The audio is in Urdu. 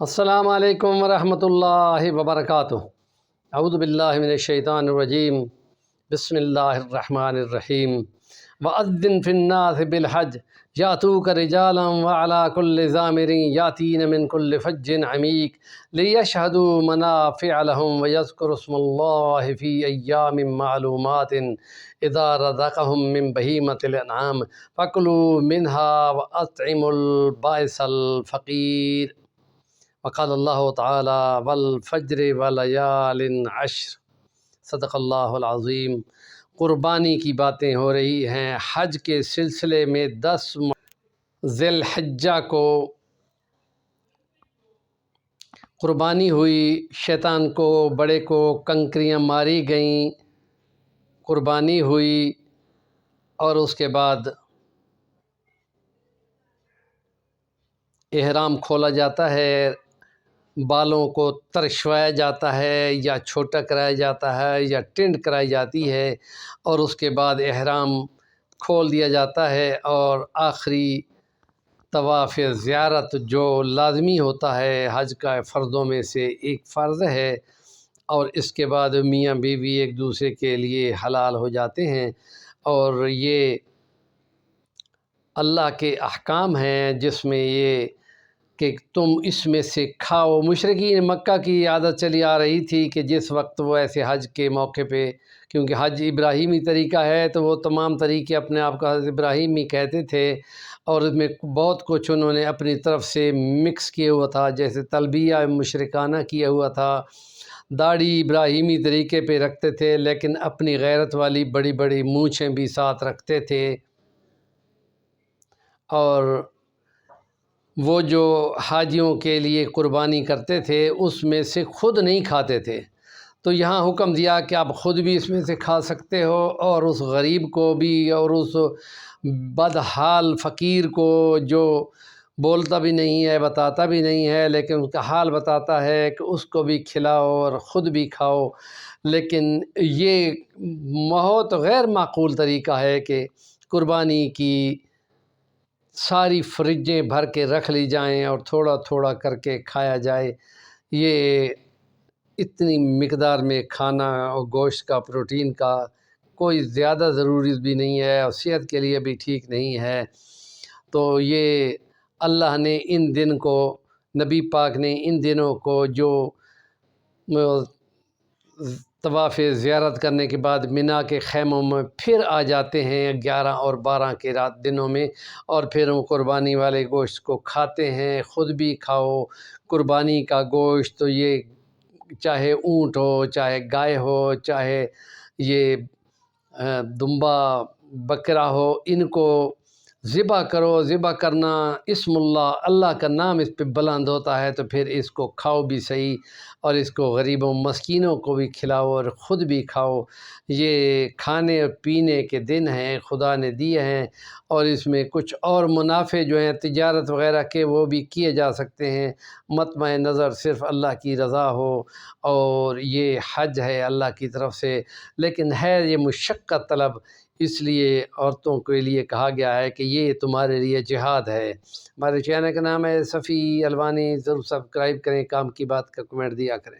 السلام علیکم ورحمۃ اللہ وبرکاتہ۔ اعوذ باللہ من الشیطان الرجیم، بسم اللہ الرحمن الرحیم۔ وَأَذِّن فِي النَّاسِ بِالْحَجِّ يَأْتُوكَ رِجَالًا وَعَلَىٰ كُلِّ ضَامِرٍ يَأْتِينَ مِنْ كُلِّ فَجٍّ عَمِيقٍ لِيَشْهَدُوا مَنَافِعَ لَهُمْ وَيَذْكُرُوا اسْمَ اللَّهِ فِي أَيَّامٍ مَّعْلُومَاتٍ إِذَا رَزَقَهُم مِّن بَهِيمَةِ الْأَنْعَامِ فَكُلُوا مِنْهَا وَأَطْعِمُوا الْبَائِسَ الْفَقِيرَ۔ وقال اللہ تعالی والفجر ولیال عشر، صدق اللہ العظیم۔ قربانی کی باتیں ہو رہی ہیں۔ حج کے سلسلے میں 10 ذی الحجہ کو قربانی ہوئی، شیطان کو بڑے کو کنکریاں ماری گئیں، قربانی ہوئی، اور اس کے بعد احرام کھولا جاتا ہے، بالوں کو ترشوایا جاتا ہے یا چھوٹا کرایا جاتا ہے یا ٹنڈ کرائی جاتی ہے، اور اس کے بعد احرام کھول دیا جاتا ہے، اور آخری طواف زیارت جو لازمی ہوتا ہے، حج کا فرضوں میں سے ایک فرض ہے، اور اس کے بعد میاں بیوی ایک دوسرے کے لیے حلال ہو جاتے ہیں، اور یہ اللہ کے احکام ہیں جس میں یہ کہ تم اس میں سے کھاؤ۔ مشرکین مکہ کی عادت چلی آ رہی تھی کہ جس وقت وہ ایسے حج کے موقع پہ، کیونکہ حج ابراہیمی طریقہ ہے تو وہ تمام طریقے اپنے آپ کو حضرت ابراہیمی کہتے تھے، اور اس میں بہت کچھ انہوں نے اپنی طرف سے مکس کیا ہوا تھا، جیسے تلبیہ مشرکانہ کیا ہوا تھا، داڑھی ابراہیمی طریقے پہ رکھتے تھے، لیکن اپنی غیرت والی بڑی بڑی مونچھیں بھی ساتھ رکھتے تھے، اور وہ جو حاجیوں کے لیے قربانی کرتے تھے اس میں سے خود نہیں کھاتے تھے۔ تو یہاں حکم دیا کہ آپ خود بھی اس میں سے کھا سکتے ہو، اور اس غریب کو بھی، اور اس بدحال فقیر کو جو بولتا بھی نہیں ہے، بتاتا بھی نہیں ہے، لیکن اس کا حال بتاتا ہے کہ اس کو بھی کھلاؤ اور خود بھی کھاؤ۔ لیکن یہ بہت غیر معقول طریقہ ہے کہ قربانی کی ساری فریجیں بھر کے رکھ لی جائیں اور تھوڑا تھوڑا کر کے کھایا جائے۔ یہ اتنی مقدار میں کھانا اور گوشت کا، پروٹین کا کوئی زیادہ ضروری بھی نہیں ہے، اور صحت کے لیے بھی ٹھیک نہیں ہے۔ تو یہ اللہ نے ان دن کو، نبی پاک نے ان دنوں کو جو طواف زیارت کرنے کے بعد مینا کے خیموں میں پھر آ جاتے ہیں 11 اور 12 کے رات دنوں میں، اور پھر وہ قربانی والے گوشت کو کھاتے ہیں۔ خود بھی کھاؤ قربانی کا گوشت، تو یہ چاہے اونٹ ہو، چاہے گائے ہو، چاہے یہ دمبا بکرا ہو، ان کو ذبح کرو۔ ذبح کرنا اسم اللہ، اللہ کا نام اس پہ بلند ہوتا ہے، تو پھر اس کو کھاؤ بھی صحیح، اور اس کو غریبوں مسکینوں کو بھی کھلاؤ اور خود بھی کھاؤ۔ یہ کھانے اور پینے کے دن ہیں، خدا نے دیے ہیں، اور اس میں کچھ اور منافع جو ہیں تجارت وغیرہ کے وہ بھی کیے جا سکتے ہیں۔ مطمع نظر صرف اللہ کی رضا ہو، اور یہ حج ہے اللہ کی طرف سے، لیکن ہے یہ مشقت طلب، اس لیے عورتوں کے لیے کہا گیا ہے کہ یہ تمہارے لیے جہاد ہے۔ ہمارے چینل کا نام ہے صفی الوانی، ضرور سبسکرائب کریں، کام کی بات کا کمنٹ دیا کریں۔